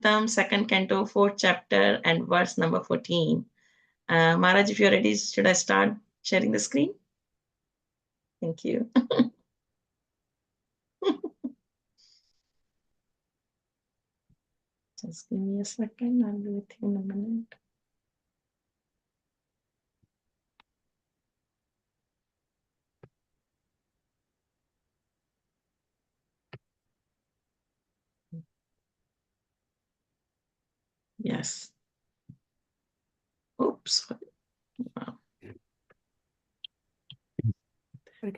Bhagavatam, second canto, fourth chapter, and verse number 14. Maharaj, if you're ready, should I start sharing the screen? Thank you. Just give me a second. I'll do it in a minute. Yes. Oops. Wow.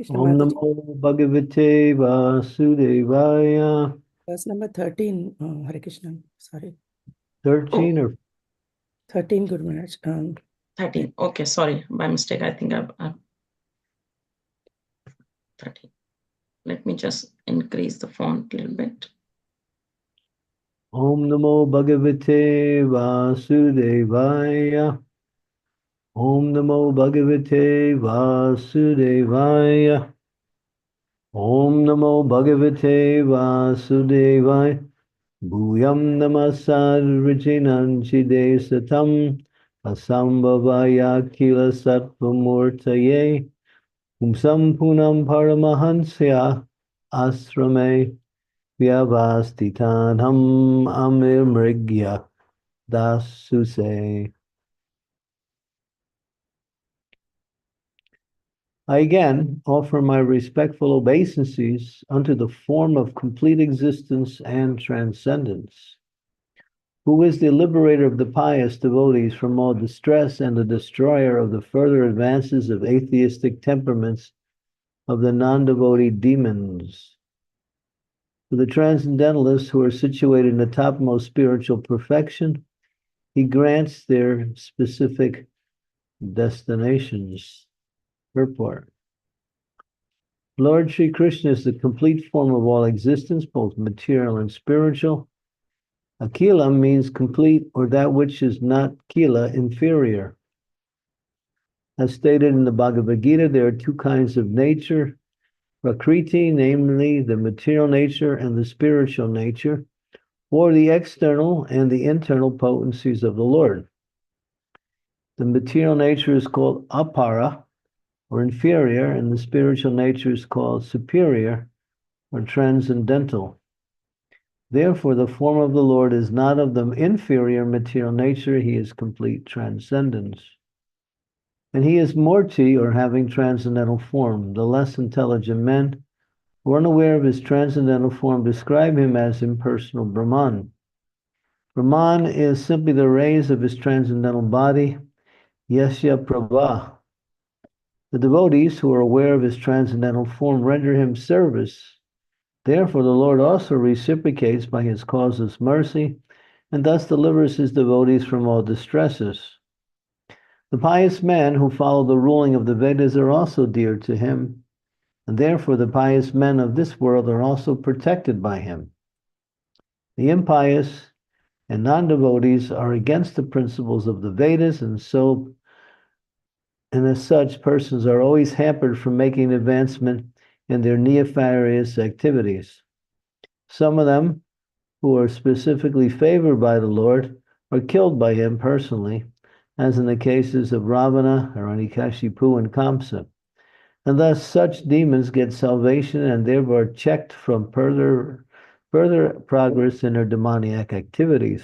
Om Namo Bhagavate Vasudevaya. Verse number 13, Hare Krishna. Sorry. 13 or 13, Guru Maharaj. 13. Okay, sorry. By mistake, I think I've 13. Let me just increase the font a little bit. Om Namo Bhagavate Vasudevaya. Om Namo Bhagavate Vasudevaya. Om Namo Bhagavate Vasudevaya. Bhuyam Namasad Richinanchide Satam Asambhavaya Kila Sattvamurtaye Umsam Punam Paramahansya Asrame Vyavastitanam Amir Mrigya Dasuse. I again offer my respectful obeisances unto the form of complete existence and transcendence, who is the liberator of the pious devotees from all distress and the destroyer of the further advances of atheistic temperaments of the non-devotee demons. For the transcendentalists who are situated in the topmost spiritual perfection, he grants their specific destinations. Purport. Lord Sri Krishna is the complete form of all existence, both material and spiritual. Akila means complete, or that which is not kila, inferior. As stated in the Bhagavad Gita, there are two kinds of nature, prakriti, namely the material nature, and the spiritual nature, or the external and the internal potencies of the Lord. The material nature is called apara, or inferior, and the spiritual nature is called superior, or transcendental. Therefore, the form of the Lord is not of the inferior material nature, he is complete transcendence. And he is Murti, or having transcendental form. The less intelligent men, who are unaware of his transcendental form, describe him as impersonal Brahman. Brahman is simply the rays of his transcendental body, Yasya Prabha. The devotees who are aware of his transcendental form render him service. Therefore, the Lord also reciprocates by his causeless mercy, and thus delivers his devotees from all distresses. The pious men who follow the ruling of the Vedas are also dear to him, and therefore the pious men of this world are also protected by him. The impious and non-devotees are against the principles of the Vedas, and as such, persons are always hampered from making advancement in their nefarious activities. Some of them, who are specifically favored by the Lord, are killed by him personally, as in the cases of Ravana, Hiranyakashipu, and Kamsa. And thus such demons get salvation and thereby are checked from further progress in their demoniac activities.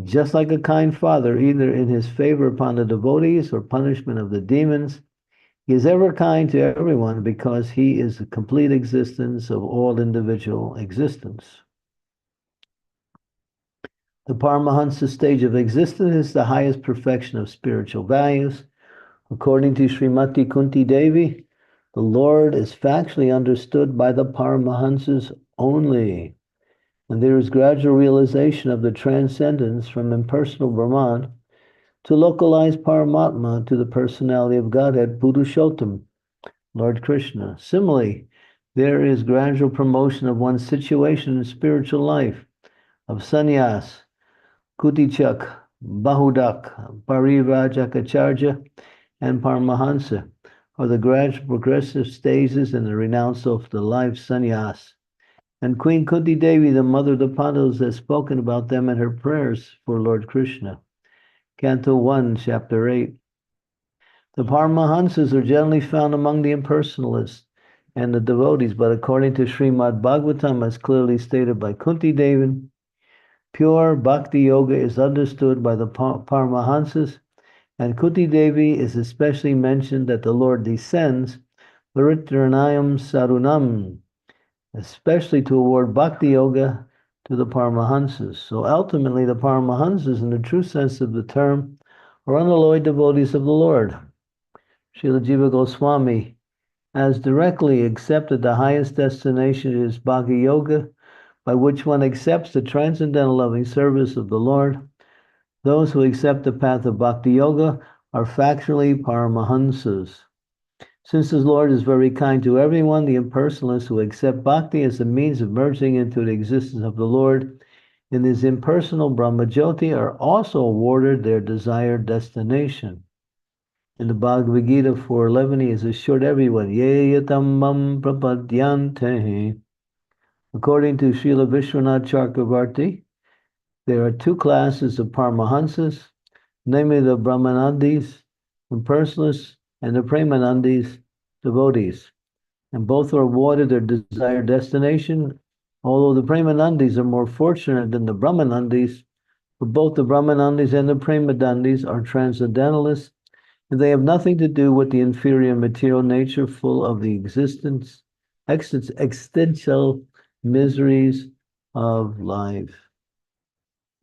Just like a kind father, either in his favor upon the devotees or punishment of the demons, he is ever kind to everyone because he is the complete existence of all individual existence. The Paramahansa stage of existence is the highest perfection of spiritual values. According to Srimati Kunti Devi, the Lord is factually understood by the Paramahansas only. And there is gradual realization of the transcendence from impersonal Brahman to localized Paramatma to the personality of Godhead, Purushottam, Lord Krishna. Similarly, there is gradual promotion of one's situation in spiritual life, of sannyas, kutichak, bahudak, parivajakacharya, and paramahansa, are the gradual progressive stages in the renounce of the life sannyas. And Queen Kunti Devi, the mother of the Pandavas, has spoken about them in her prayers for Lord Krishna. Canto 1, Chapter 8. The Paramahansas are generally found among the impersonalists and the devotees, but according to Srimad Bhagavatam, as clearly stated by Kunti Devi, pure bhakti yoga is understood by the Paramahansas, and Kunti Devi is especially mentioned that the Lord descends, Paritranayam Sarunam, especially to award bhakti yoga to the Paramahansas. So ultimately, the Paramahansas, in the true sense of the term, are unalloyed devotees of the Lord. Srila Jiva Goswami has directly accepted the highest destination is bhakti yoga, by which one accepts the transcendental loving service of the Lord. Those who accept the path of bhakti yoga are factually Paramahansas. Since the Lord is very kind to everyone, the impersonalists who accept bhakti as a means of merging into the existence of the Lord in his impersonal Brahmajyoti are also awarded their desired destination. In the Bhagavad Gita 4:11, he has assured everyone, Ye yatam mam prapadyante. According to Srila Vishwanath Chakravarti, there are two classes of Paramahansas, namely the Brahmanandis, impersonalists, and the Premanandis, devotees. And both are awarded their desired destination, although the Premanandis are more fortunate than the Brahmanandis, for both the Brahmanandis and the Premanandis are transcendentalists, and they have nothing to do with the inferior material nature full of the existential miseries of life.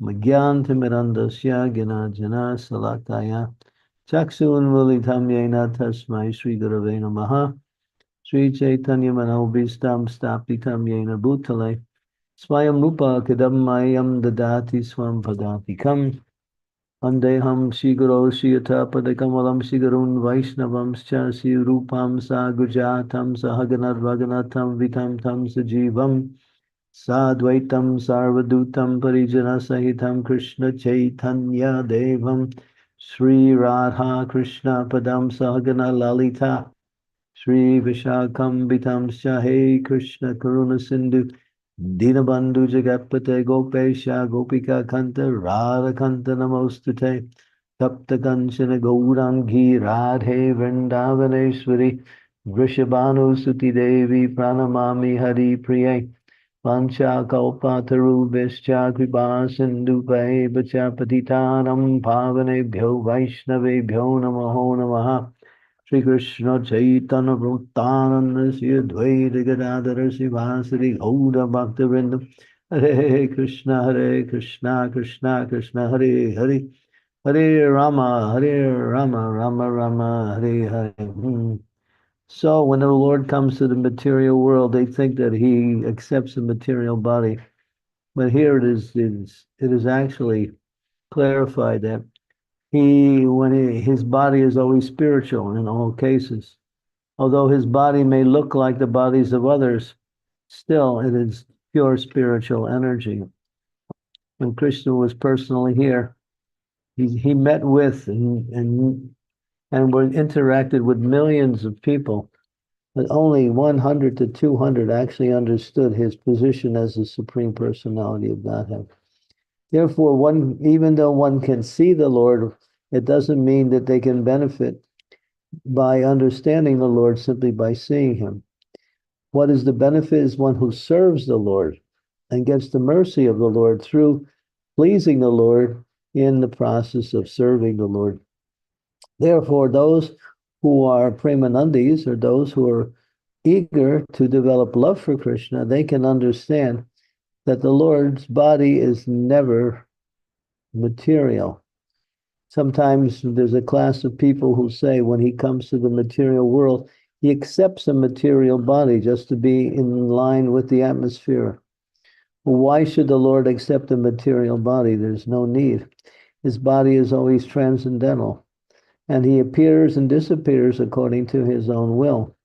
Magyantimirandasya Ginajana Salakaya Chaksun Mulitam Yena Tasmai Sri Gurave Namaha Sri Chaitanya Manobhistam Stapitam Yena Bhutale Swayam Rupa Kadammayam Dadati Swam Padatikam Andeham Shiguro Shiyata Padakamalam Shigarun Vaishnavam Chasi Rupam Sagujatam Sahaganat Vaganatam Vitam Tam Sajivam Sadvaitam Sarvadutam Parijana Sahitam Krishna Chaitanya Devam Sri Radha Krishna Padam Sahagana Lalita Sri Vishakam Vitam Shahe Krishna Karuna Sindhu Dinabandhu Jagapate Gopesha Gopika Kanta Radha Kanta Namostute Tapta Kanchana Gaurangi Radhe Vrindavaneshwari Vrishabhanu Suti Devi Pranamami Hari Priye Pancha Kalpatarubhishcha Kripa Sindhupai Bacha Patitanam Pavanebhyo Vaishnavebhyo Namaho Namaha Sri Krishna Chaitanya Bhaktananda Sri Advaita Gadadhara Sivasari Gauda Bhaktivinoda Hare Krishna Krishna Krishna Hare Hare Hare Rama Rama Rama Hare Hare. So when the Lord comes to the material world, they think that he accepts a material body. But here it is actually clarified that his body is always spiritual in all cases. Although his body may look like the bodies of others, still it is pure spiritual energy. When Krishna was personally here, he met with and interacted with millions of people, but only 100 to 200 actually understood his position as the Supreme Personality of Godhead. Therefore, even though one can see the Lord, it doesn't mean that they can benefit by understanding the Lord simply by seeing him. What is the benefit is one who serves the Lord and gets the mercy of the Lord through pleasing the Lord in the process of serving the Lord. Therefore, those who are Premanandis, or those who are eager to develop love for Krishna, they can understand that the Lord's body is never material. Sometimes there's a class of people who say when he comes to the material world, he accepts a material body just to be in line with the atmosphere. Well, why should the Lord accept a material body? There's no need. His body is always transcendental, and he appears and disappears according to his own will.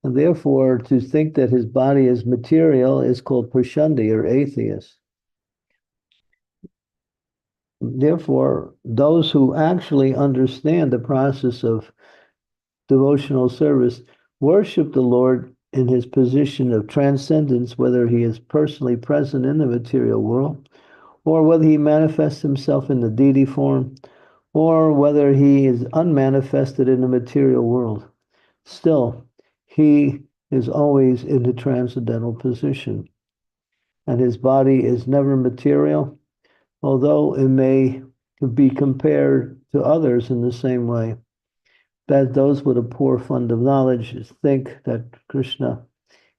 And therefore, to think that his body is material is called prashandi, or atheist. Therefore, those who actually understand the process of devotional service worship the Lord in his position of transcendence, whether he is personally present in the material world, or whether he manifests himself in the deity form, or whether he is unmanifested in the material world. Still, he is always in the transcendental position, and his body is never material, although it may be compared to others in the same way. That those with a poor fund of knowledge think that Krishna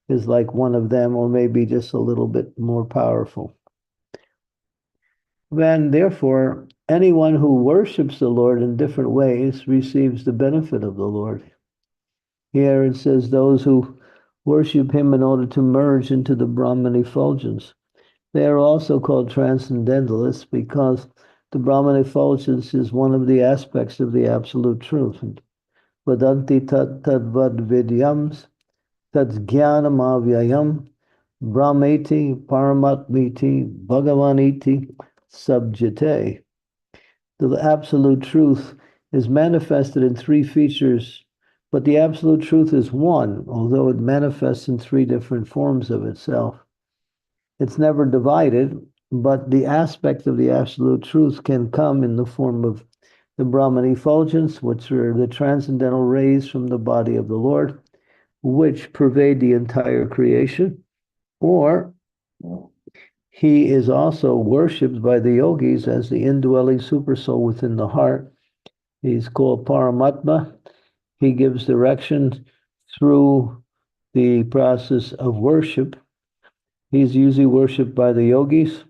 is like one of them, or maybe just a little bit more powerful. Then, therefore, anyone who worships the Lord in different ways receives the benefit of the Lord. Here it says those who worship him in order to merge into the Brahman effulgence. They are also called transcendentalists because the Brahman effulgence is one of the aspects of the absolute truth. Vadanti tat tadvad vidyams tat jnanam avyayam brahmeti paramatmiti bhagavaniti subjite. The absolute truth is manifested in three features, but the absolute truth is one, although it manifests in three different forms of itself. It's never divided, but the aspect of the absolute truth can come in the form of the Brahman effulgence, which are the transcendental rays from the body of the Lord, which pervade the entire creation, or he is also worshipped by the yogis as the indwelling supersoul within the heart. He's called Paramatma. He gives direction through the process of worship. He's usually worshipped by the yogis.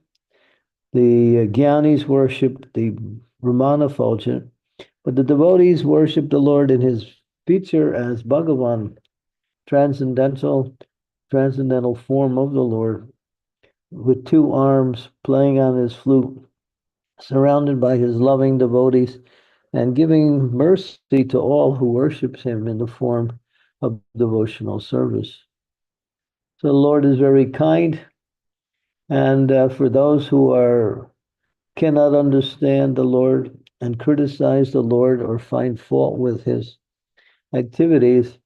The Jnanis worship the Brahman effulgent, but the devotees worship the Lord in his feature as Bhagavan, transcendental form of the Lord, with two arms playing on his flute, surrounded by his loving devotees, and giving mercy to all who worships him in the form of devotional service. So the Lord is very kind, and for those who cannot understand the Lord and criticize the Lord or find fault with his activities,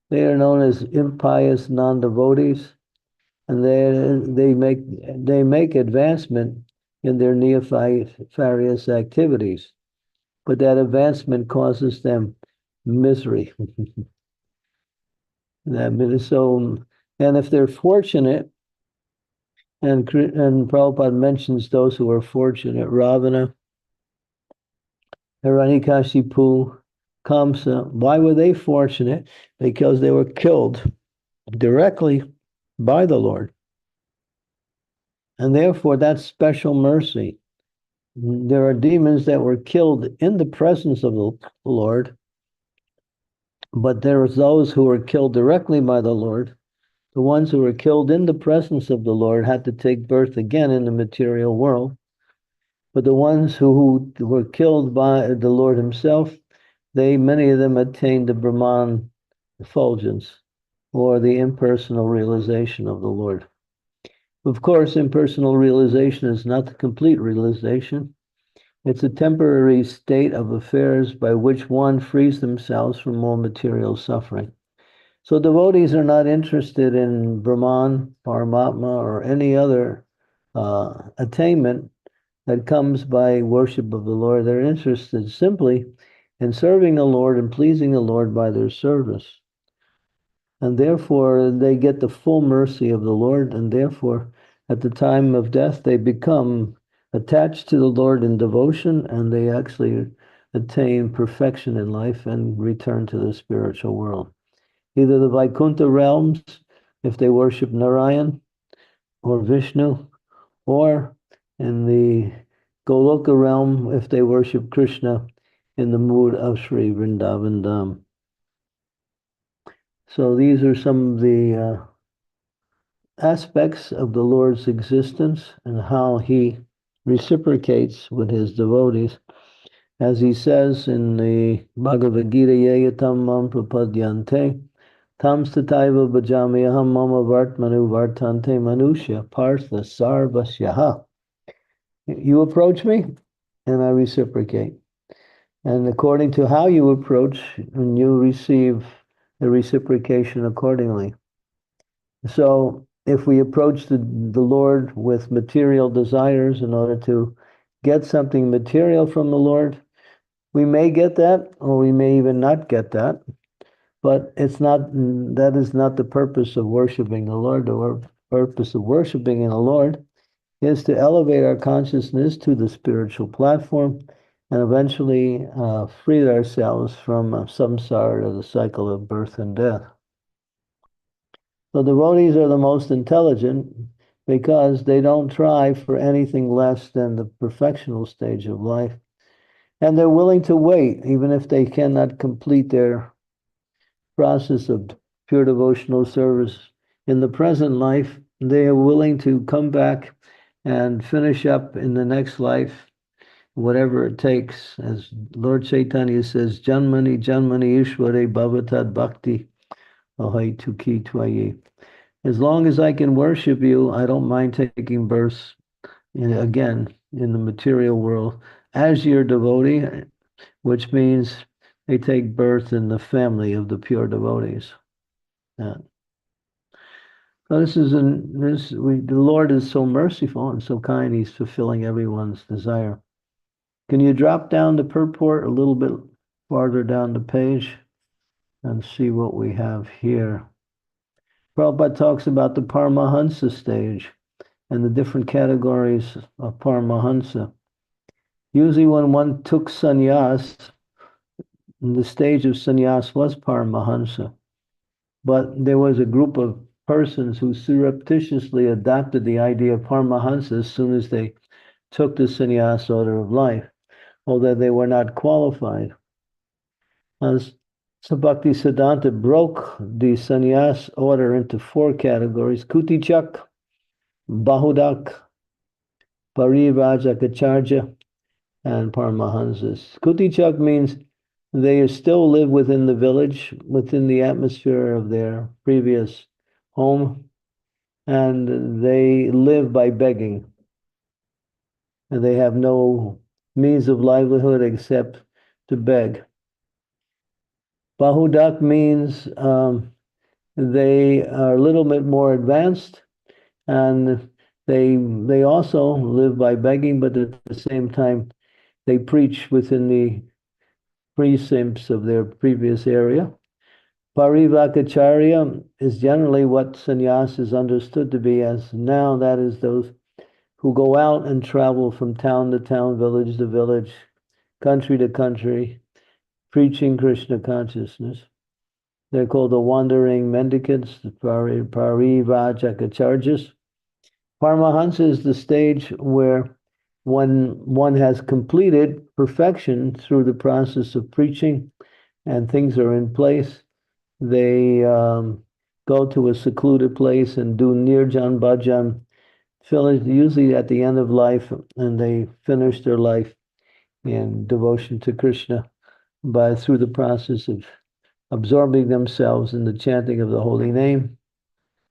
they are known as impious non-devotees, and they make advancement in their nefarious activities, but that advancement causes them misery. So, and if they're fortunate, and Prabhupada mentions those who are fortunate, Ravana, Hiranyakashipu, Kamsa, why were they fortunate? Because they were killed directly by the Lord. And therefore, that's special mercy. There are demons that were killed in the presence of the Lord, but there are those who were killed directly by the Lord. The ones who were killed in the presence of the Lord had to take birth again in the material world. But the ones who were killed by the Lord himself, many of them attained the Brahman effulgence, or the impersonal realization of the Lord. Of course, impersonal realization is not the complete realization. It's a temporary state of affairs by which one frees themselves from all material suffering. So devotees are not interested in Brahman, Paramatma, or any other attainment that comes by worship of the Lord. They're interested simply in serving the Lord and pleasing the Lord by their service. And therefore, they get the full mercy of the Lord, and therefore, at the time of death, they become attached to the Lord in devotion, and they actually attain perfection in life and return to the spiritual world. Either the Vaikuntha realms, if they worship Narayan or Vishnu, or in the Goloka realm, if they worship Krishna in the mood of Sri Vrindavan Dham. So these are some of the aspects of the Lord's existence and how he reciprocates with his devotees. As he says in the Bhagavad Gita, Yayatam mam prapadyante, tam stataiva bhajamyaham mama vartmanu vartante manusya partha sarvasyaha. You approach me, and I reciprocate. And according to how you approach, and you receive the reciprocation accordingly. So if we approach the Lord with material desires in order to get something material from the Lord, we may get that, or we may even not get that. But that is not the purpose of worshiping the Lord. The purpose of worshiping in the Lord is to elevate our consciousness to the spiritual platform and eventually free ourselves from samsara, the cycle of birth and death. So devotees are the most intelligent because they don't try for anything less than the perfectional stage of life. And they're willing to wait, even if they cannot complete their process of pure devotional service in the present life. They are willing to come back and finish up in the next life, whatever it takes. As Lord Chaitanya says, Janmani, Janmani, Ishware, Bhavatad Bhakti, Ahai Tuki Twaye. As long as I can worship you, I don't mind taking births again in the material world as your devotee, which means they take birth in the family of the pure devotees. So the Lord is so merciful and so kind. He's fulfilling everyone's desire. Can you drop down the purport a little bit farther down the page and see what we have here? Prabhupada talks about the Paramahansa stage and the different categories of Paramahansa. Usually when one took sannyas, the stage of sannyas was Paramahansa. But there was a group of persons who surreptitiously adopted the idea of Paramahansa as soon as they took the sannyas order of life, although they were not qualified. As Bhakti Siddhanta broke the sannyas order into 4 categories: Kutichak, Bahudak, Parivrajacharya, and Paramahansas. Kutichak means they still live within the village, within the atmosphere of their previous home, and they live by begging. And they have no means of livelihood except to beg. Bahudak means they are a little bit more advanced, and they also live by begging, but at the same time, they preach within the precincts of their previous area. Parivakacharya is generally what sannyas is understood to be as now. That is those who go out and travel from town to town, village to village, country to country, preaching Krishna consciousness. They're called the wandering mendicants, the Parivakacharjas. Paramahansa is the stage where when one has completed perfection through the process of preaching and things are in place, they go to a secluded place and do nirjan bhajan, usually at the end of life, and they finish their life in devotion to Krishna through the process of absorbing themselves in the chanting of the holy name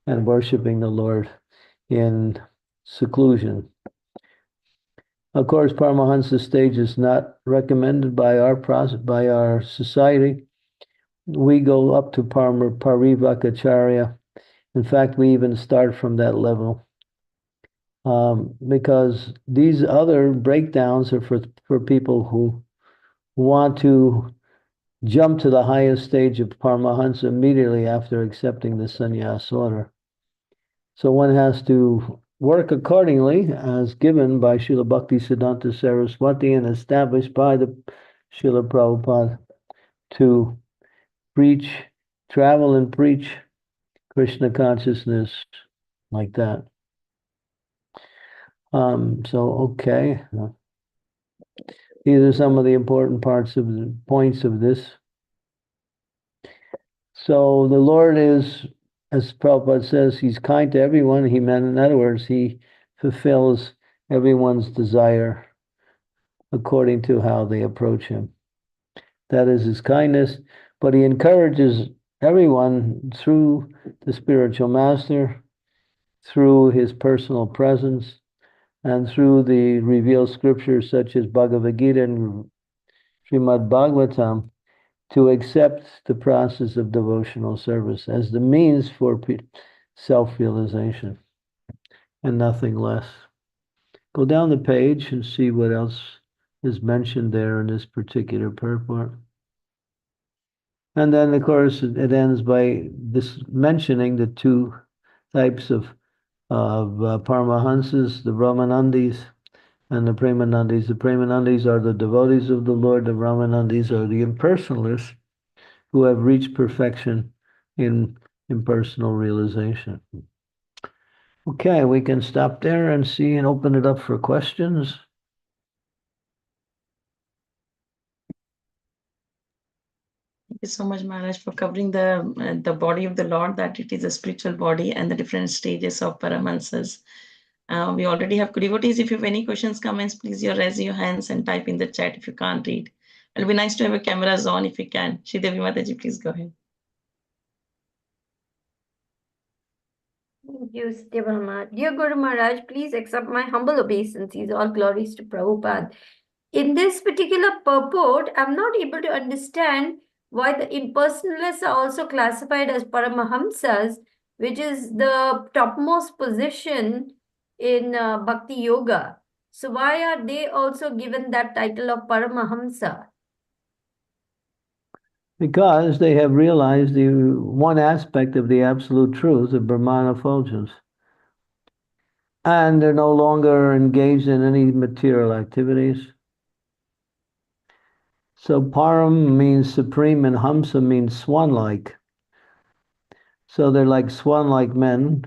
and worshiping the Lord in seclusion. Of course, Paramahansa stage is not recommended by our society. We go up to Parivakacharya. In fact, we even start from that level because these other breakdowns are for people who want to jump to the highest stage of Paramahansa immediately after accepting the sannyas order. So one has to work accordingly as given by Srila Bhakti Siddhanta Saraswati and established by the Srila Prabhupada to travel and preach Krishna consciousness like that. Okay. These are some of the important points of this. So the Lord is, as Prabhupada says, he's kind to everyone. In other words, he fulfills everyone's desire according to how they approach him. That is his kindness, but he encourages everyone through the spiritual master, through his personal presence, and through the revealed scriptures such as Bhagavad Gita and Srimad Bhagavatam, to accept the process of devotional service as the means for self-realization and nothing less. Go down the page and see what else is mentioned there in this particular purport. And then, of course, it ends by this mentioning the two types of Paramahansas, the Brahmanandis and the Premanandis. The Premanandis are the devotees of the Lord. The Brahmanandis are the impersonalists who have reached perfection in impersonal realization. Okay, we can stop there and see and open it up for questions. Thank you so much, Maharaj, for covering the body of the Lord, that it is a spiritual body and the different stages of Paramahansas. We already have devotees. If you have any questions, comments, please raise your hands and type in the chat if you can't read. It'll be nice to have a cameras on if you can. Sridevi Mataji, please go ahead. Thank you, Stivama. Dear Guru Maharaj, please accept my humble obeisances. All glories to Prabhupada. In this particular purport, I'm not able to understand why the impersonalists are also classified as Paramahamsas, which is the topmost position in Bhakti Yoga. So why are they also given that title of Paramahamsa? Because they have realized the one aspect of the absolute truth of Brahmana effulgence. And they're no longer engaged in any material activities. So Param means supreme and Hamsa means swan-like. So they're like swan-like men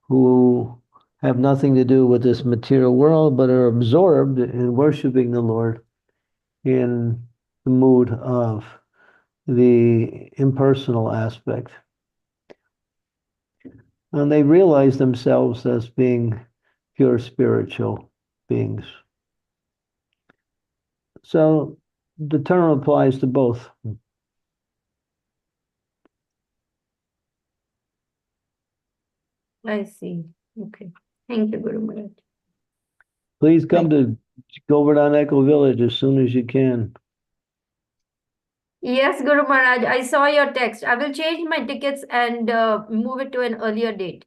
who have nothing to do with this material world, but are absorbed in worshiping the Lord in the mood of the impersonal aspect. And they realize themselves as being pure spiritual beings. So the term applies to both. I see. Okay. Thank you, Guru Maharaj. Please come to Govardhan Echo Village as soon as you can. Yes, Guru Maharaj, I saw your text. I will change my tickets and move it to an earlier date.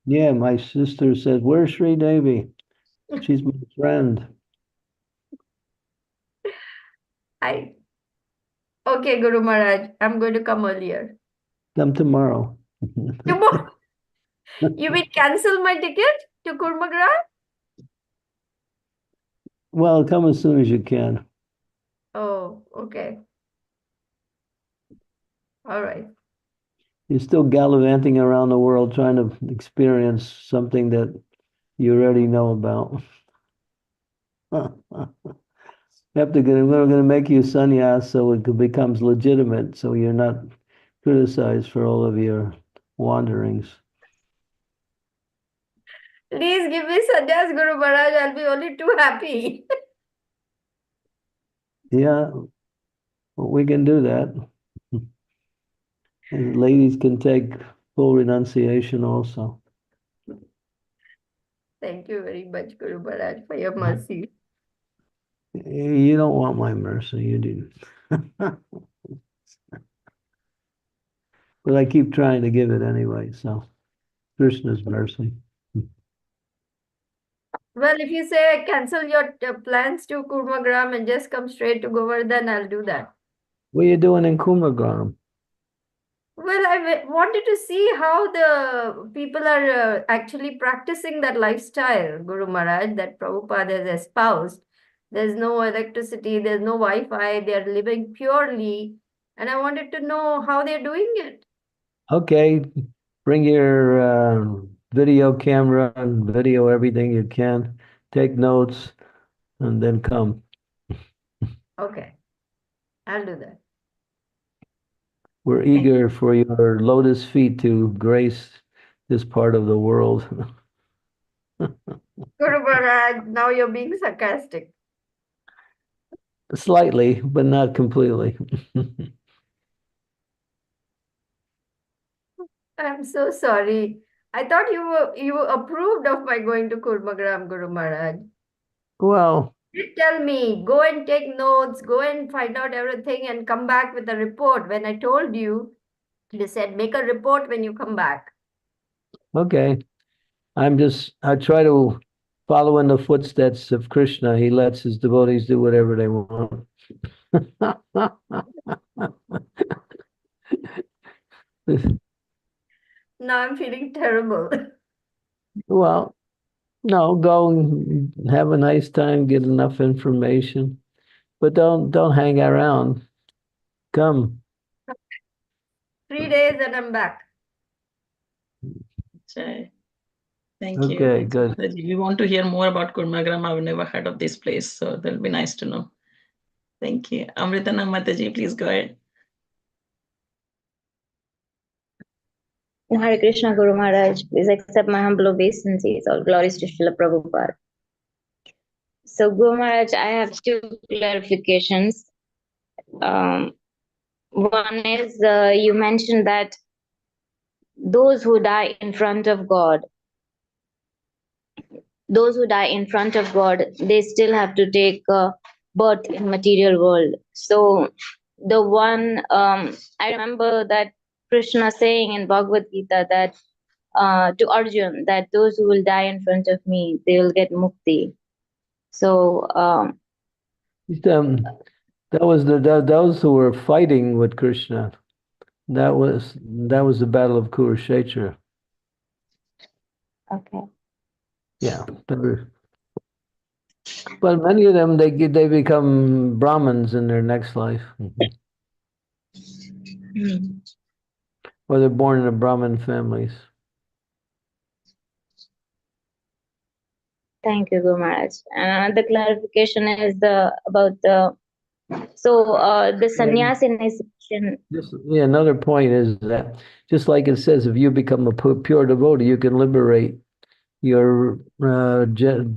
Yeah, my sister says, "Where's Sri Devi? She's my friend." Okay, Guru Maharaj, I'm going to come earlier. Come tomorrow. Tomorrow? You will cancel my ticket to Kurmagra? Well, come as soon as you can. Oh, okay. All right. You're still gallivanting around the world trying to experience something that you already know about. We're going to make you sannyas so it becomes legitimate, so you're not criticized for all of your wanderings. Please give me sannyas, Guru Maharaj. I'll be only too happy. Yeah, we can do that. And ladies can take full renunciation also. Thank you very much, Guru Maharaj, for your mercy. You don't want my mercy, you do. But I keep trying to give it anyway, so Krishna's mercy. Well, if you say cancel your plans to Kurmagram and just come straight to Govardhan, I'll do that. What are you doing in Kumagram? Well, I wanted to see how the people are actually practicing that lifestyle, Guru Maharaj, that Prabhupada has espoused. There's no electricity, there's no Wi-Fi, they're living purely. And I wanted to know how they're doing it. Okay, bring your video camera and video everything you can. Take notes and then come. Okay, I'll do that. We're eager for your lotus feet to grace this part of the world. Guru Maharaj, now you're being sarcastic. Slightly, but not completely. I'm so sorry. I thought you approved of my going to Kurmagram, Guru Maharaj. Well, Did tell me, go and take notes, go and find out everything and come back with a report. When I told you, you said, make a report when you come back. Okay. I try to follow in the footsteps of Krishna. He lets his devotees do whatever they want. Now I'm feeling terrible. Well, no, go and have a nice time, get enough information, but don't hang around. Come. 3 days and I'm back. Jai. Thank you. Okay, Thanks, good. Mataji. We want to hear more about Kurmagram. I've never heard of this place, so that'll be nice to know. Thank you. Amritana Mataji, please go ahead. Hare Krishna Guru Maharaj, please accept my humble obeisances. All glories to Srila Prabhupada. So Guru Maharaj, I have two clarifications. One is you mentioned that those who die in front of God, they still have to take birth in material world. So the one I remember that Krishna saying in Bhagavad Gita that to Arjun that those who will die in front of me, they will get mukti. So That was those who were fighting with Krishna. That was the battle of Kurukshetra. okay. Yeah. But many of them they become Brahmins in their next life. Or they're born in a Brahmin families. Thank you, Guru Maharaj. And another clarification is about the sannyas initiation. Another point is that just like it says, if you become a pure devotee, you can liberate your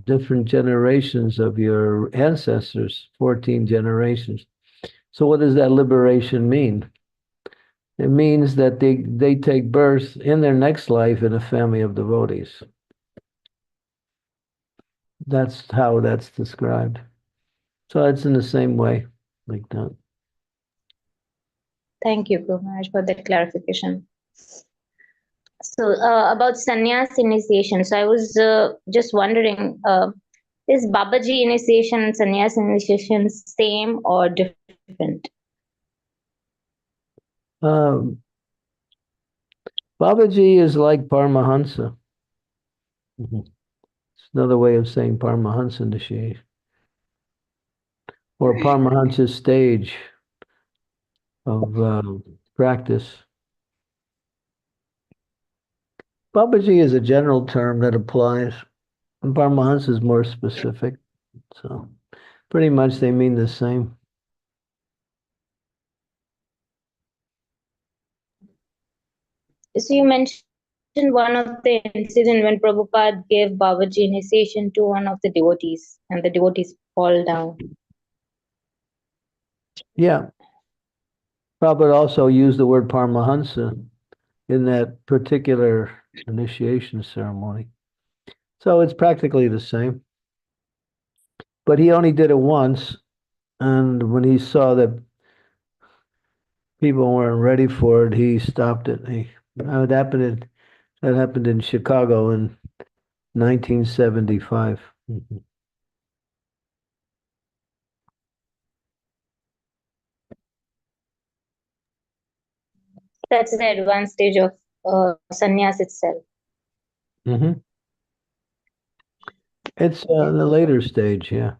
different generations of your ancestors, 14 generations. So what does that liberation mean? It means that they take birth in their next life in a family of devotees. That's how that's described. So it's in the same way, like that. Thank you, Guru Maharaj, for that clarification. So about sannyas initiation. So I was just wondering, is Babaji initiation and sannyas initiation same or different? Babaji is like Paramahansa. It's another way of saying Paramahansa initiation. Or Paramahansa stage of practice. Babaji is a general term that applies, and Paramahansa is more specific. So pretty much they mean the same. So you mentioned one of the incident when Prabhupada gave Babaji initiation to one of the devotees, and the devotees fall down. Yeah. Prabhupada also used the word Paramahansa in that particular initiation ceremony. So it's practically the same. But he only did it once, and when he saw that people weren't ready for it, he stopped it. That happened in Chicago in 1975. That's the advanced stage of sannyas itself. It's the later stage, yeah.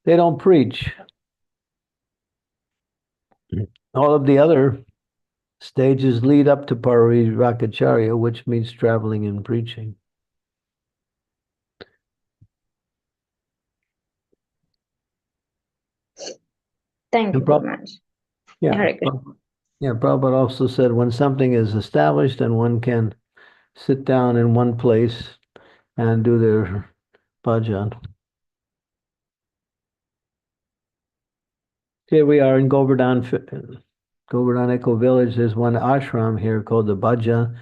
They don't preach. All of the other stages lead up to Parirakacarya, which means traveling and preaching. Thank you very much. Yeah. Hare Krishna. Yeah, Prabhupada also said when something is established and one can sit down in one place and do their bhajan. Here we are in Govardhan Eco Village. There's one ashram here called the Bhajan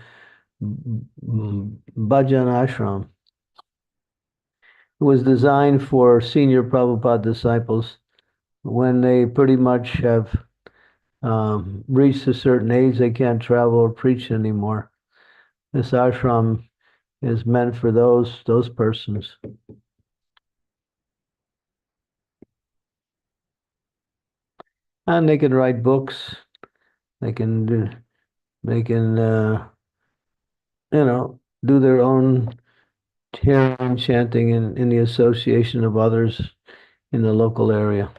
Ashram. It was designed for senior Prabhupada disciples when they pretty much have reached a certain age, they can't travel or preach anymore. This ashram is meant for those persons. And they can write books. They can do their own hearing, chanting in the association of others in the local area.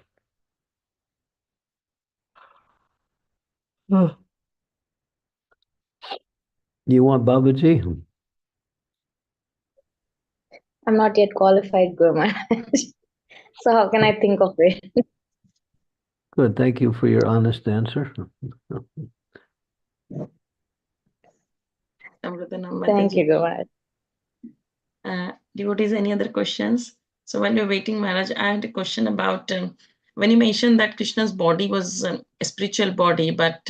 You want Babaji? I'm not yet qualified, Guru Maharaj. So how can I think of it? Good. Thank you for your honest answer. Amritanam Thank you, Mataji. Guru Maharaj. Devotees, any other questions? So while we're waiting, Maharaj, I had a question about when you mentioned that Krishna's body was a spiritual body, but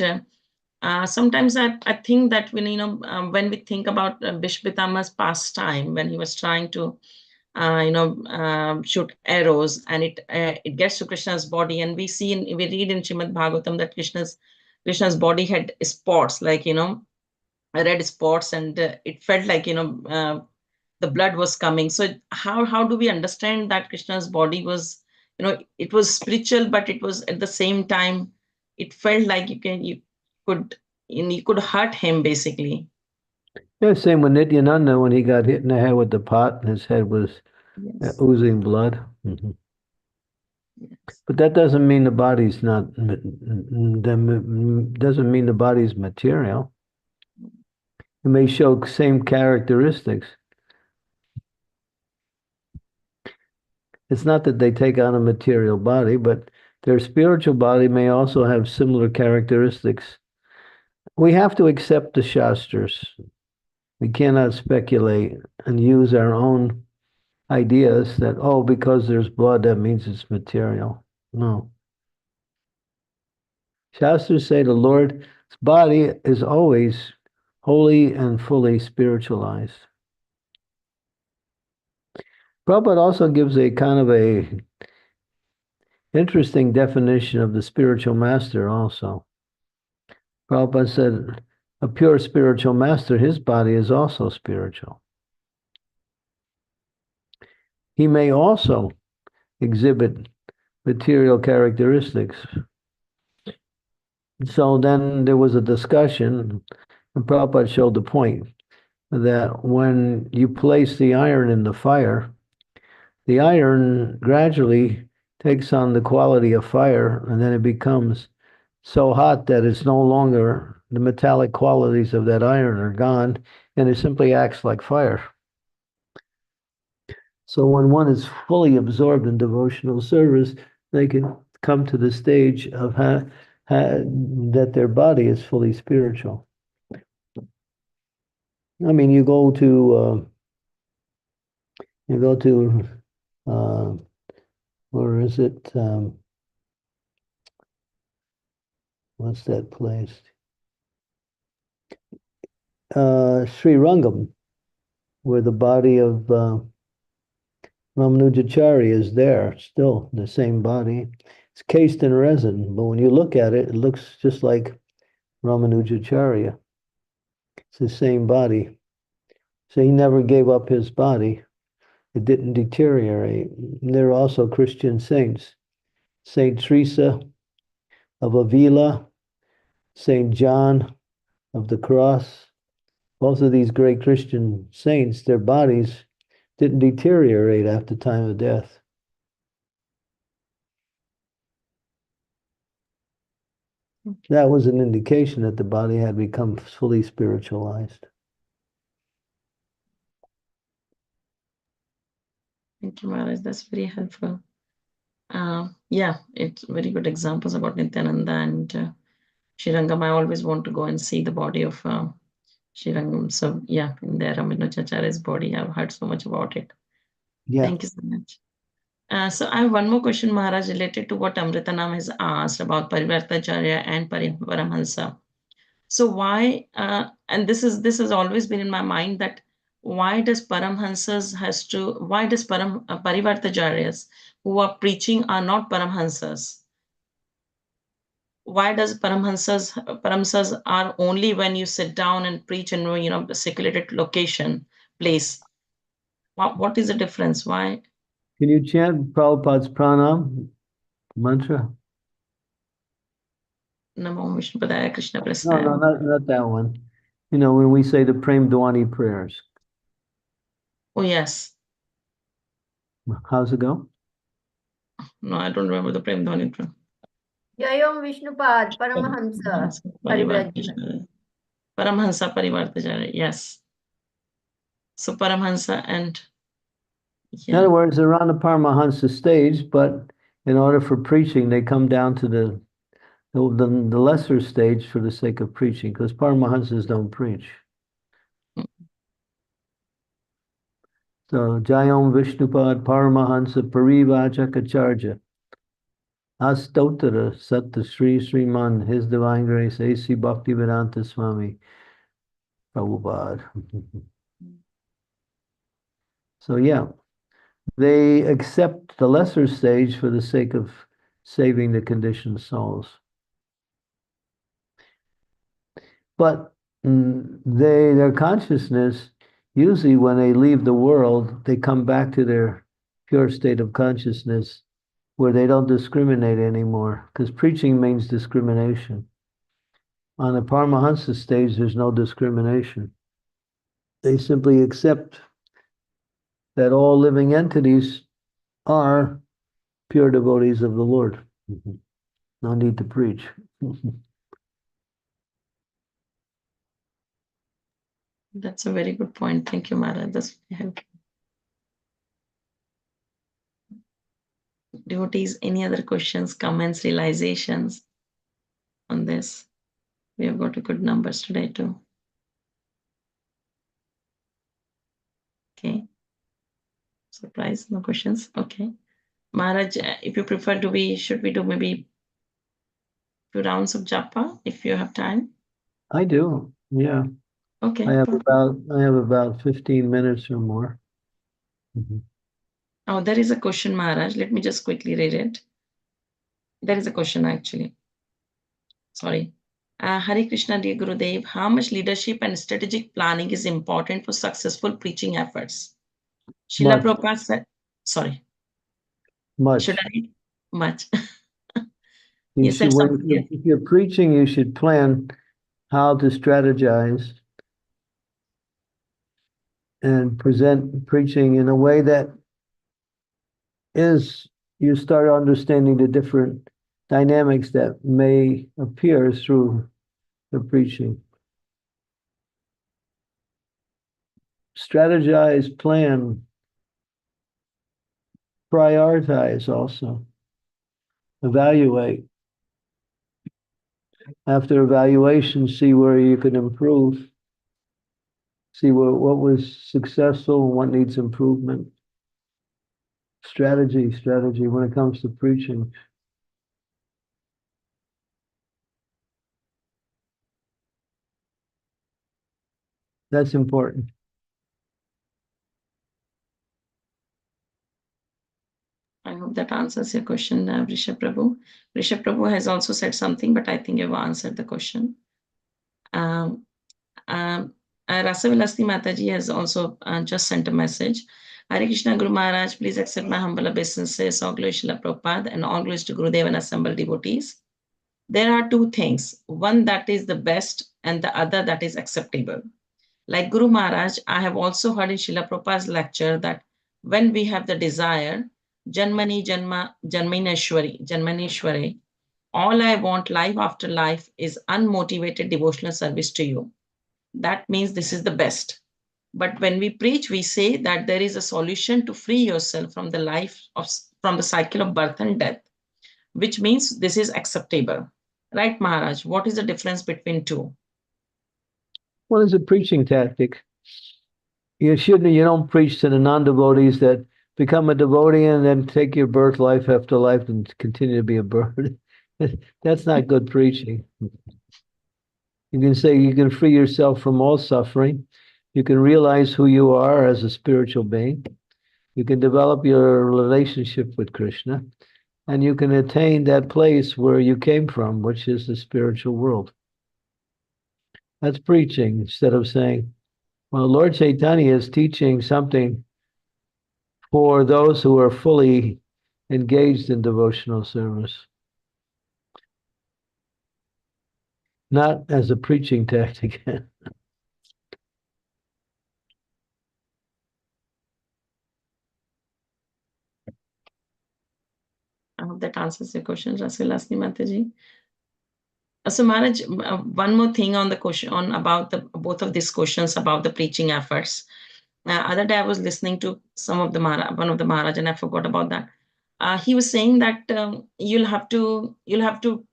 sometimes I think that when we think about Bhishma pastime, when he was trying to shoot arrows, and it gets to Krishna's body, and we read in Srimad Bhagavatam that Krishna's body had spots, like red spots, and it felt like the blood was coming. So how do we understand that Krishna's body was, it was spiritual, but it was at the same time, it felt like you could hurt him basically. Yeah, same with Nityananda when he got hit in the head with the pot and his head was Yes. oozing blood. Mhm. Yes. But that doesn't mean the body's not, doesn't mean the body's material. It may show same characteristics. It's not that they take on a material body, but their spiritual body may also have similar characteristics. We have to accept the Shastras. We cannot speculate and use our own ideas that, because there's blood, that means it's material. No. Shastras say the Lord's body is always wholly and fully spiritualized. Prabhupada also gives a kind of a interesting definition of the spiritual master also. Prabhupada said, a pure spiritual master, his body is also spiritual. He may also exhibit material characteristics. So then there was a discussion, and Prabhupada showed the point that when you place the iron in the fire, the iron gradually takes on the quality of fire, and then it becomes so hot that it's no longer, the metallic qualities of that iron are gone, and it simply acts like fire. So when one is fully absorbed in devotional service, they can come to the stage of that their body is fully spiritual. I mean, you go to where is it? What's that place? Sri Rangam, where the body of Ramanujacharya is there, still the same body. It's cased in resin, but when you look at it, it looks just like Ramanujacharya. It's the same body. So he never gave up his body. It didn't deteriorate. And there are also Christian saints. Saint Teresa of Avila, Saint John of the Cross. Both of these great Christian saints, their bodies didn't deteriorate after the time of death. That was an indication that the body had become fully spiritualized. Thank you, Maharaj. That's very helpful. Yeah, it's very good examples about Nityananda and Srirangam. I always want to go and see the body of Srirangam. So yeah, in there, Ramanujacharya's body, I've heard so much about it. Yeah. Thank you so much. So I have one more question, Maharaj, related to what Amritanam has asked about Parivartacharya and Paramahansa. So why, and this has always been in my mind, that why does Parivartacharyas who are preaching are not Paramhansas? why does Paramhansas are only when you sit down and preach in, a secluded location, place? What is the difference? Why? Can you chant Prabhupada's pranam mantra? Namo Vishnu Padaya Krishna No, Prasthaya. not that one. You know, when we say the Prem Dwani prayers. Oh, yes. How's it go? No, I don't remember the Prem Dhwani. Jayom Vishnupad Paramahansa Parivrajana. Paramhansa Parivartajana. Yes. So Paramhansa and In other words, they're on the Paramahansa stage, but in order for preaching, they come down to the lesser stage for the sake of preaching, because Paramahansas don't preach. So Jayam Vishnupad Paramahansa Parivachakacharya Astotara Satta Sri Sriman, His Divine Grace, A.C. Bhaktivedanta Swami Prabhupada. So yeah, they accept the lesser stage for the sake of saving the conditioned souls. But their consciousness, usually when they leave the world, they come back to their pure state of consciousness where they don't discriminate anymore, because preaching means discrimination. On the Paramahansa stage, there's no discrimination. They simply accept that all living entities are pure devotees of the Lord. No need to preach. that's a very good point. Thank you, Maharaj. That's very helpful. Devotees, any other questions, comments, realizations on this? We have got a good numbers today too. Okay. Surprise, no questions. Okay. Maharaj, if you prefer, should we do maybe few rounds of japa if you have time? I do, yeah. Okay. I have about 15 minutes or more. Oh, there is a question, Maharaj. Let me just quickly read it. There is a question actually. Sorry. Hare Krishna, dear Gurudev, how much leadership and strategic planning is important for successful preaching efforts? Srila Much. Prabhupada said, sorry. Much. Should I read? Much. You You should, said something. if you're preaching, you should plan how to strategize and present preaching in a way that is, you start understanding the different dynamics that may appear through the preaching. Strategize, plan, prioritize also, evaluate. After evaluation, see where you can improve, see what was successful and what needs improvement. Strategy when it comes to preaching. That's important. I hope that answers your question, Rishabh Prabhu. Rishabh Prabhu has also said something, but I think you've answered the question. Rasavilasni Mataji has also just sent a message. Hare Krishna Guru Maharaj, please accept my humble obeisances. All glories to Srila Prabhupada and all glories to Gurudev and assembled devotees. There are two things, one that is the best and the other that is acceptable. Like Guru Maharaj, I have also heard in Srila Prabhupada's lecture that when we have the desire, Janmaneshwari, all I want life after life is unmotivated devotional service to you. That means this is the best. But when we preach, we say that there is a solution to free yourself from from the cycle of birth and death, which means this is acceptable. Right, Maharaj? What is the difference between two? Well, it's a preaching tactic. You don't preach to the non-devotees that become a devotee and then take your birth life after life and continue to be a bird. That's not good preaching. You can say you can free yourself from all suffering. You can realize who you are as a spiritual being. You can develop your relationship with Krishna. and you can attain that place where you came from, which is the spiritual world. That's preaching, instead of saying, well, Lord Chaitanya is teaching something for those who are fully engaged in devotional service, not as a preaching tactic. I hope that answers your question, Rasilasni Mataji. So Maharaj, one more thing on the question on about the both of these questions about the preaching efforts. Other day I was listening to some of the one of the Maharaj, and I forgot about that. He was saying that you'll have to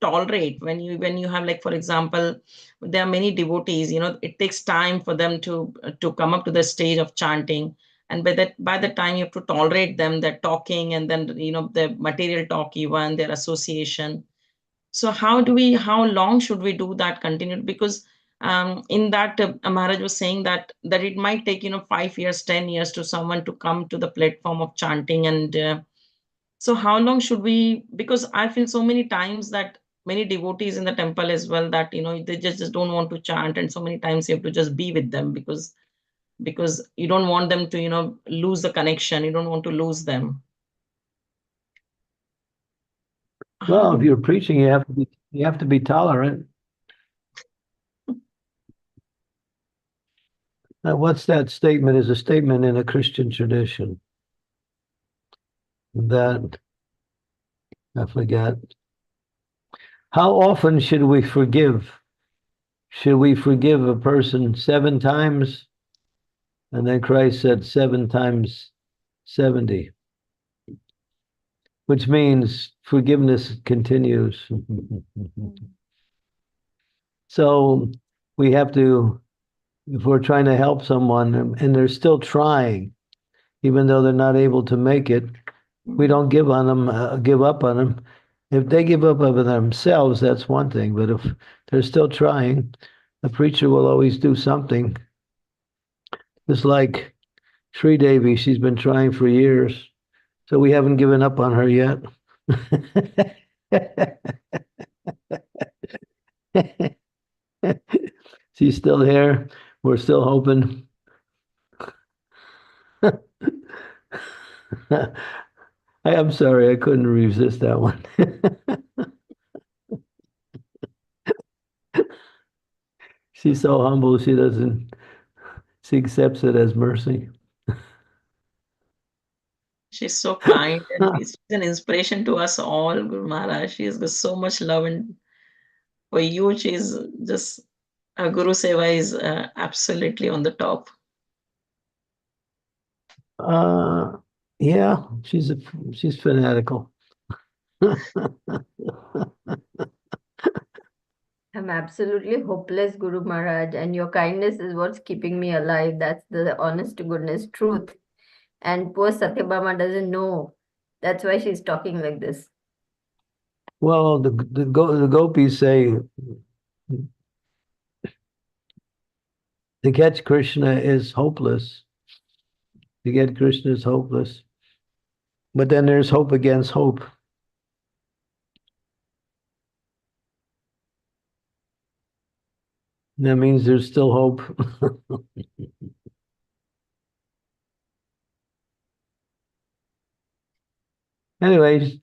tolerate when you have, like, for example, there are many devotees. It takes time for them to come up to the stage of chanting, and by the time you have to tolerate them, they're talking, and then the material talk, even their association. So how long should we do that continued? Because in that Maharaj was saying that it might take 5 years, 10 years to someone to come to the platform of chanting. And so how long should we, because I feel so many times that many devotees in the temple as well, that they just don't want to chant, and so many times you have to just be with them because you don't want them to lose the connection, you don't want to lose them. Well, if you're preaching, you have to be tolerant. Now, what's that statement? Is a statement in a Christian tradition that I forget. How often should we forgive? Should we forgive a person 7 times? And then Christ said 7 times 70, which means forgiveness continues. So we have to, if we're trying to help someone and they're still trying, even though they're not able to make it, we don't give up on them. If they give up on themselves, that's one thing. But if they're still trying, the preacher will always do something. Just like Sri Devi, she's been trying for years, so we haven't given up on her yet. She's still here. We're still hoping. I'm sorry, I couldn't resist that one. She's so humble, she accepts it as mercy. She's so kind, and she's an inspiration to us all, Guru Maharaj. She has got so much love, and for you, she's just Guru Seva is absolutely on the top. Yeah, she's fanatical. I'm absolutely hopeless, Guru Maharaj, and your kindness is what's keeping me alive. That's the honest to goodness truth. And poor Satyabhama doesn't know. That's why she's talking like this. Well, the gopis say to catch Krishna is hopeless. To get Krishna is hopeless. But then there's hope against hope. That means there's still hope. Anyways,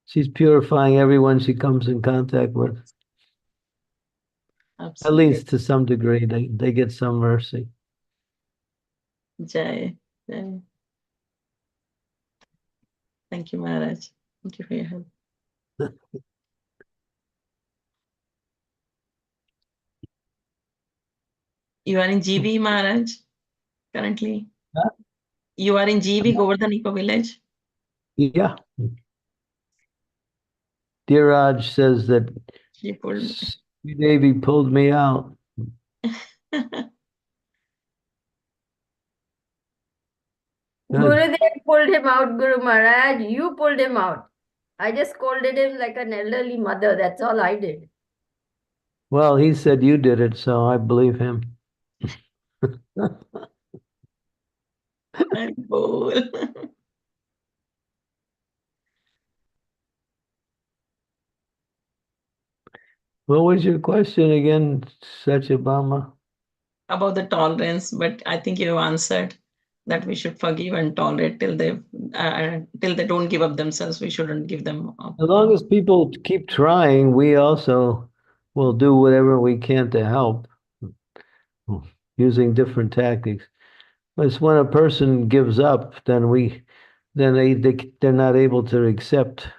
she's purifying everyone she comes in contact with. At Absolutely. least to some degree, they get some mercy. Jai, Jai. Thank you, Maharaj. Thank you for your help. You are in GB, Maharaj, currently? Huh? You are in GB, Govardhan Eco Village? Yeah. Dheeraj says that She pulled me. Sri Devi pulled me out. Good. Gurudev pulled him out, Guru Maharaj. You pulled him out. I just scolded him like an elderly mother. That's all I did. Well, he said you did it, so I believe him. I'm bold. What was your question again, Satyabhama? About the tolerance, but I think you have answered that we should forgive and tolerate till they don't give up themselves. We shouldn't give them up. As long as people keep trying, we also will do whatever we can to help using different tactics. But it's when a person gives up, then they're not able to accept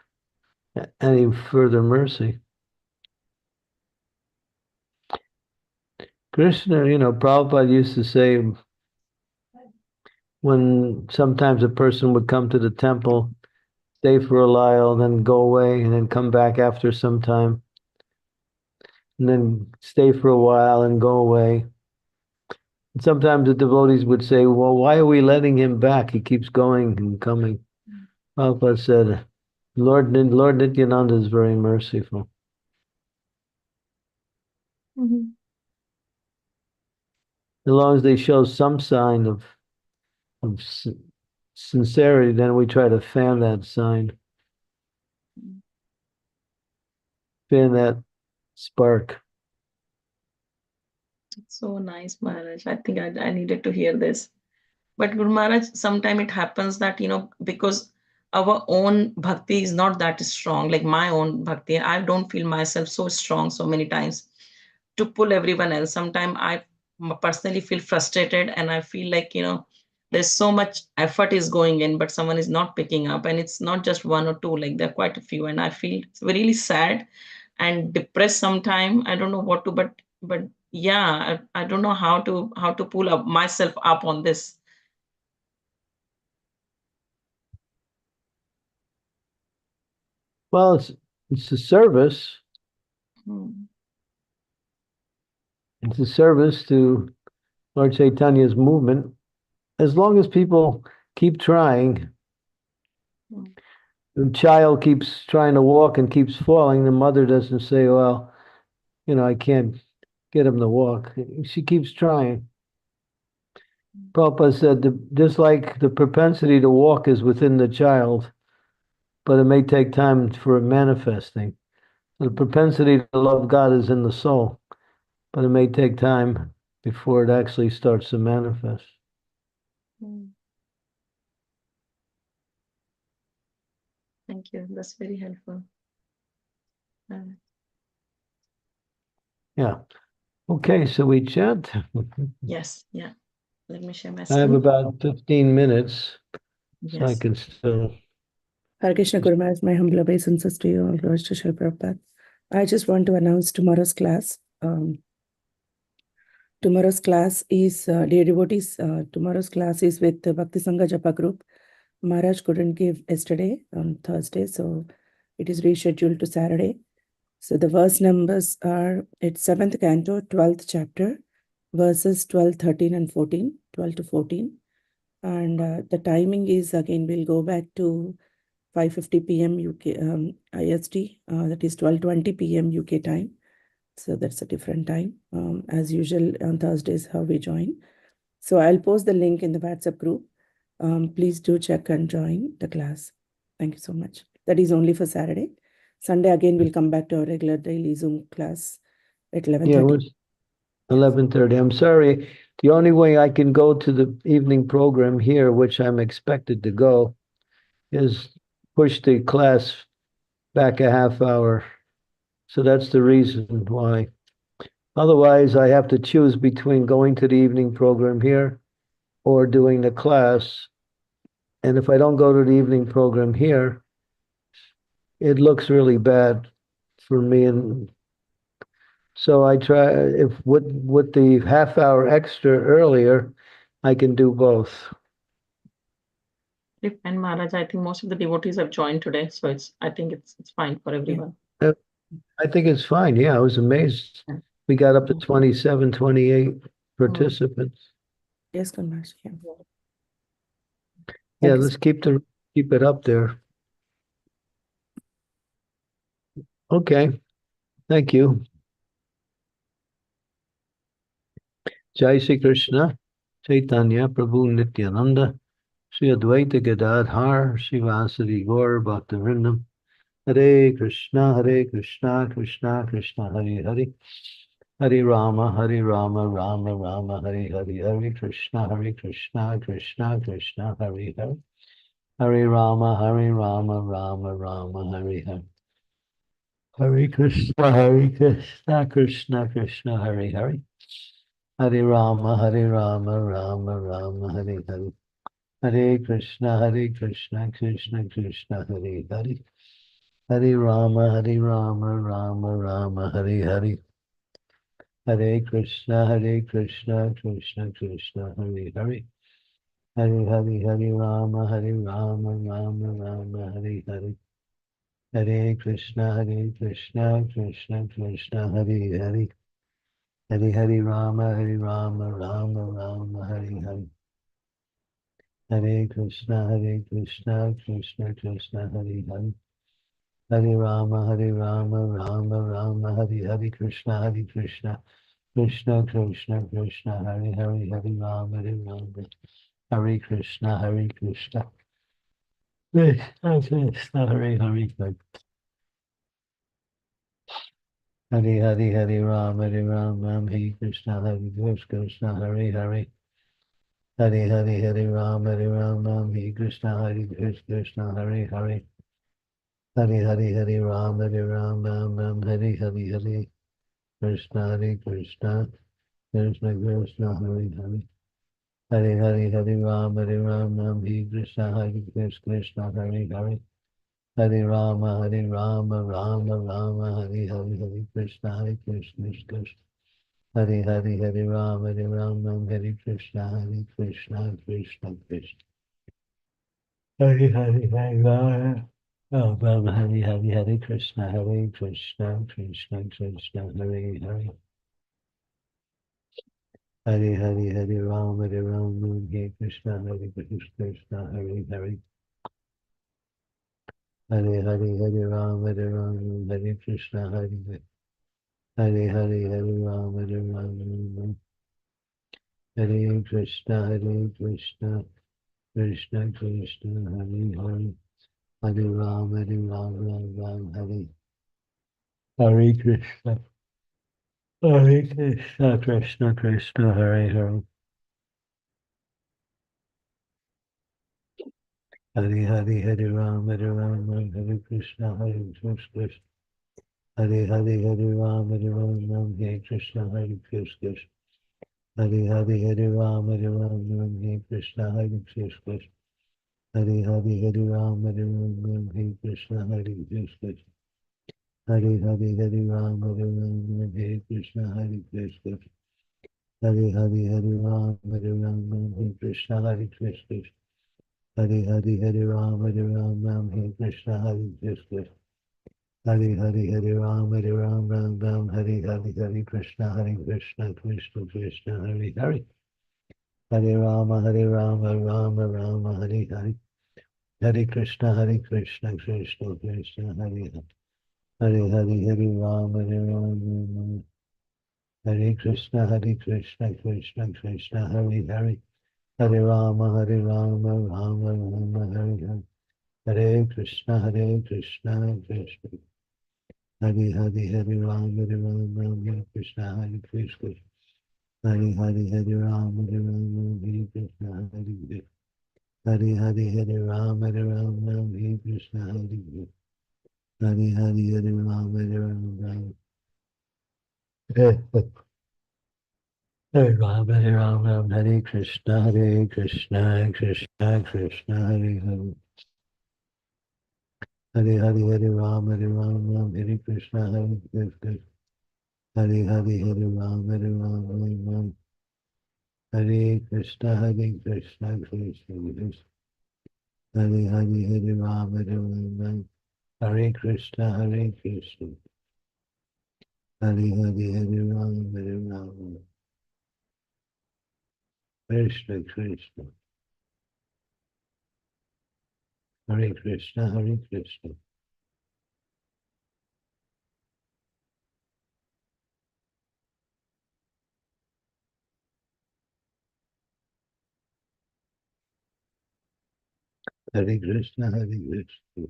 any further mercy. Krishna, Prabhupada used to say when sometimes a person would come to the temple, stay for a while, then go away, and then come back after some time, and then stay for a while and go away. And sometimes the devotees would say, well, why are we letting him back? He keeps going and coming. Prabhupada said, Lord Nityananda is very merciful. Mhm. As long as they show some sign of sincerity, then we try to fan that sign, fan that spark. So nice, Maharaj. I think I needed to hear this. But Guru Maharaj, sometimes it happens that, because our own bhakti is not that strong, like my own bhakti, I don't feel myself so strong so many times to pull everyone else. Sometimes I personally feel frustrated and I feel like, there's so much effort is going in, but someone is not picking up. And it's not just one or two, like there are quite a few. And I feel it's really sad and depressed sometimes. I don't know what to, but yeah, I don't know how to pull up myself up on this. Well, it's a service. Hmm. It's a service to Lord Chaitanya's movement. As long as people keep trying, Hmm. the child keeps trying to walk and keeps falling, the mother doesn't say, well, I can't get him to walk. She keeps trying. Prabhupada said, just like the propensity to walk is within the child, but it may take time for it manifesting. The propensity to love God is in the soul, but it may take time before it actually starts to manifest. Hmm. Thank you. That's very helpful. Yeah. Okay, so we chant. Yes, yeah. Let me share my I have screen. about 15 minutes, so I Yes. can still. Hare Krishna Guru Maharaj, my humble obeisances to you, all glories to Srila Prabhupada. I just want to announce tomorrow's class. Tomorrow's class is, dear devotees, tomorrow's class is with the Bhakti Sangha Japa group. Maharaj couldn't give yesterday on Thursday, so it is rescheduled to Saturday. So the verse numbers are, it's 7th canto, 12th chapter, verses 12, 13 and 14, 12 to 14. And the timing is, again, we'll go back to 5:50 p.m. UK IST, that is 12:20 p.m. UK time. So that's a different time. As usual, on Thursdays, how we join. So I'll post the link in the WhatsApp group. Please do check and join the class. Thank you so much. That is only for Saturday. Sunday, again, we'll come back to our regular daily Zoom class at 11:30. Yeah, it was 11:30. I'm sorry. The only way I can go to the evening program here, which I'm expected to go, is push the class back a half hour. So that's the reason why. Otherwise, I have to choose between going to the evening program here or doing the class. And if I don't go to the evening program here, it looks really bad for me. And so I try, if with the half hour extra earlier, I can do both. And Maharaj, I think most of the devotees have joined today, so I think it's fine for everyone. I think it's fine. Yeah, I was amazed. We got up to 27, 28 participants. Yes, Kunmash. Yeah. Yeah, Thank you. let's keep it up there. Okay, thank you. Jai Shri Krishna, Chaitanya, Prabhu Nityananda, Sri Advaita Gadadhar, Srivasadi Gaur Bhaktivinoda Hare Krishna, Krishna Krishna, Hare Hare. Hare Rama, Rama Rama, Hare Hare. Hare Krishna, Krishna Krishna, Hare Hare. Hare Rama, Rama Rama, Hare Hare. Hare Krishna, Krishna Krishna, Hare Hare. Hare Rama, Rama Rama, Hare Hare. Hare Krishna, Krishna Krishna, Hare Hare. Hare Rama, Rama Rama, Hare Hare. Hare Krishna, Krishna Krishna, Hare Hare. Hare Rama, Rama Rama, Hare Hare. Hare Krishna, Krishna Krishna, Hare Hare. Hare Rama, Rama Rama, Hare Hare. Hare Krishna, Krishna Krishna, Hare Hare. Hare Rama, Rama Rama, Hare Hare. Krishna, Krishna Krishna Krishna, Hare Hare. Hare Rama, Rama. Hare Krishna, Krishna Krishna, Hare Hare. Hare Rama, Hare Krishna, Krishna, Hare Hare. Hare Rama, Hare Krishna, Krishna, Hare Hare. Hare Rama, Hare Hare. Krishna, Krishna Krishna, Hare Hare. Hare Rama, Hare Krishna, Krishna, Hare Hare. Hare Rama, Rama Rama, Hare Hare. Hare Krishna, Krishna. Hare Rama, Hare Krishna, Krishna Krishna. Hare Rama. Oh, Rama, Hare Krishna, Krishna Krishna, Hare Hare. Hare Rama, Hare Krishna, Krishna, Hare Hare. Hare Rama, Hare Krishna, Hare Rama, Hare Krishna, Krishna Krishna, Hare Hare. Hare Rama, Hare Hare Krishna. Hare Krishna, Krishna, Hare Hare. Hare Rama, Hare Krishna, Krishna. Hare Rama, Hare Krishna, Krishna. Hare Rama, Hare Krishna, Krishna. Hare Rama, Hare Krishna, Krishna. Hare Rama, Hare Krishna, Krishna. Hare Rama, Hare Krishna, Krishna. Hare Rama, Hare Krishna, Krishna. Hare Rama, Hare Krishna, Krishna Krishna, Hare Hare. Hare Rama, Rama Rama, Hare Hare. Hare Krishna, Krishna Krishna, Hare Hare. Hare Rama, Rama. Hare Krishna, Krishna Krishna, Hare Hare. Hare Rama, Rama Rama, Hare Hare. Hare Krishna, Krishna Krishna. Hare Rama, Hare Krishna, Hare Krishna. Hare Rama, Hare Krishna, Hare Krishna. Hare Rama, Hare Krishna, Hare Krishna. Hare Rama, Rama. Hare Rama, Hare Krishna, Krishna Krishna, Hare Hare. Hare Rama, Hare Krishna, Hare Krishna. Hare Rama, Rama. Hare Krishna, Krishna Krishna. Hare Rama, Rama. Hare Krishna, Krishna. Hare Rama, Rama. Krishna Krishna. Hare Krishna, Krishna. Hare Krishna, Krishna.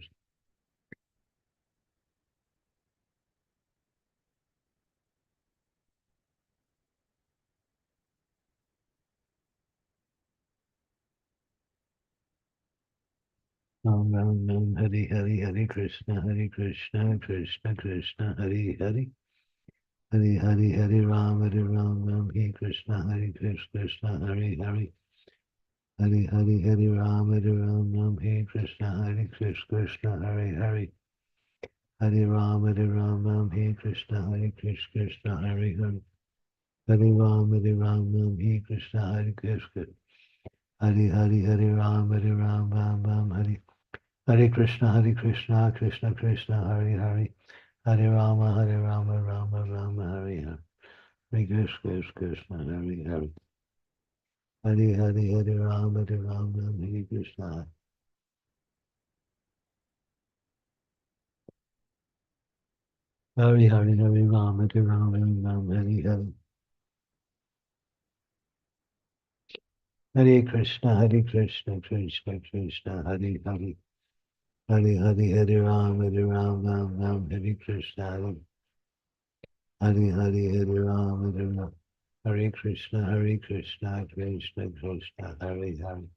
Ram Ram, Hari Hari, Hare Krishna, Krishna Krishna, Hari Hari. Hari Hari, Hare Ram, Ram, Hare Krishna, Krishna, Hari Hari. Hari Hari, Hare Ram, Ram, Hare Krishna, Krishna, Hari Hari. Hare Ram, Ram, Hare Krishna, Krishna, Hari Hari. Hare Ram, Ram, Hare Krishna, Krishna. Hari Hari, Hare Ram, Ram, Hari. Hare Krishna, Krishna Krishna, Hari Hari. Hare Rama, Rama, Hari Hari. Hare Krishna, Hari Hari. Hari Hari, Hare Rama, Hare Krishna. Hari Hari, Hare Rama, Hari Hari. Hare Krishna, Krishna Krishna, Hari Hari. Hari Hari, Hare Rama, Hare Krishna. Hari Hari, Hare Rama, Hare Krishna, Krishna Krishna, Hari Hari.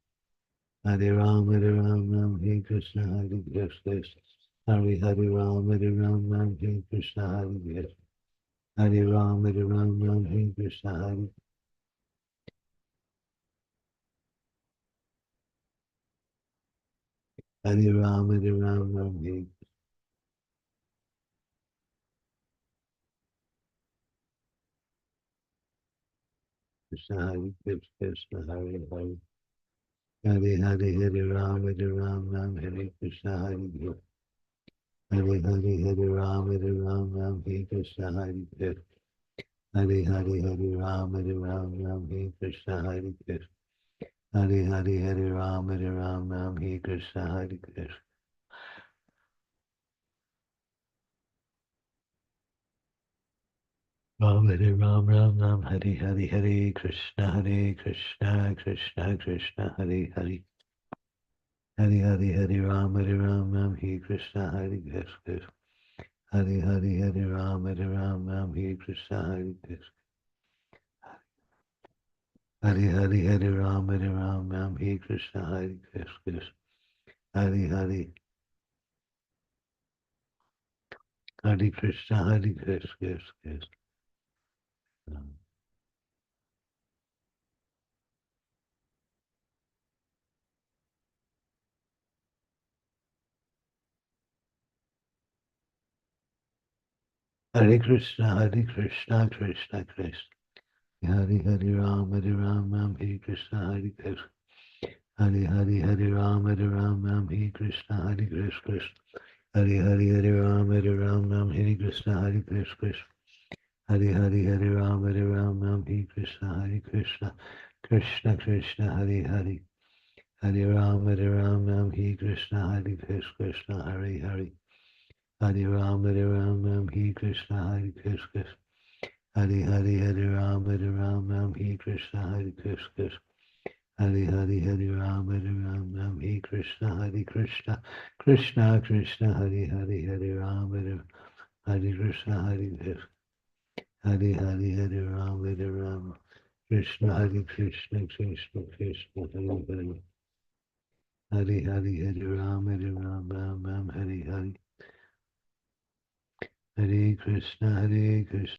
Hare Ram, Hare Krishna, Krishna. Hari Hari Ram, Hare Krishna, Hare Krishna. Hare Ram, Hare Krishna, Hare Hare Ram, Hare Krishna, Hare Krishna, Hare Hare. Hare Hare, Hare Ram, Hare Krishna, Hare Hare. Hare Hare, Hare Ram, Hare Krishna, Hare Krishna. Hare Hare, Hare Ram, Hare Krishna, Hare Krishna. Hare Hare, Hare Ram, Hare Krishna, Hare Krishna. Ram Hare Ram, Hare Hare, Hare Krishna, Krishna Krishna, Hare Hare. Hare Hare, Hare Ram, Hare Krishna, Hare Krishna. Hare Hare, Hare Ram, Hare Krishna, Hare Krishna. Hare Hare, Hare Ram, Hare Krishna, Hare Krishna. Hare Hare, Hare Krishna, Hare Krishna. Hare Krishna, Krishna Krishna. Hare Hare Ram, Hare Krishna, Hare Krishna. Hare Hare, Hare Ram, Hare Krishna, Hare Krishna. Hare Hare, Hare Ram, Hare Krishna, Hare Krishna. Hare Hare, Hare Ram, Hare Krishna, Hare Krishna. Krishna Krishna, Hare Hare. Hare Ram, Hare Krishna, Hare Krishna, Hare Hare. Hare Ram, Hare Krishna, Hare Krishna. Hare Hare, Hare Ram, Hare Krishna, Hare Krishna. Hare Hare, Hare Ram, Hare Krishna, Hare Krishna. Krishna Krishna, Hare Hare, Hare Ram, Hare Krishna, Hare Krishna. Hare Hare, Hare Ram, Krishna, Hare Krishna, Krishna Krishna, Hare Hare. Hare Hare, Hare Ram, Hare Hare. Hare Krishna, Hare Krishna.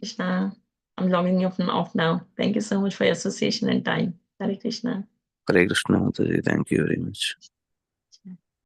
Krishna. I'm logging off now. Thank you so much for your association and time. Hare Krishna. Hare Krishna Mataji. Thank you very much.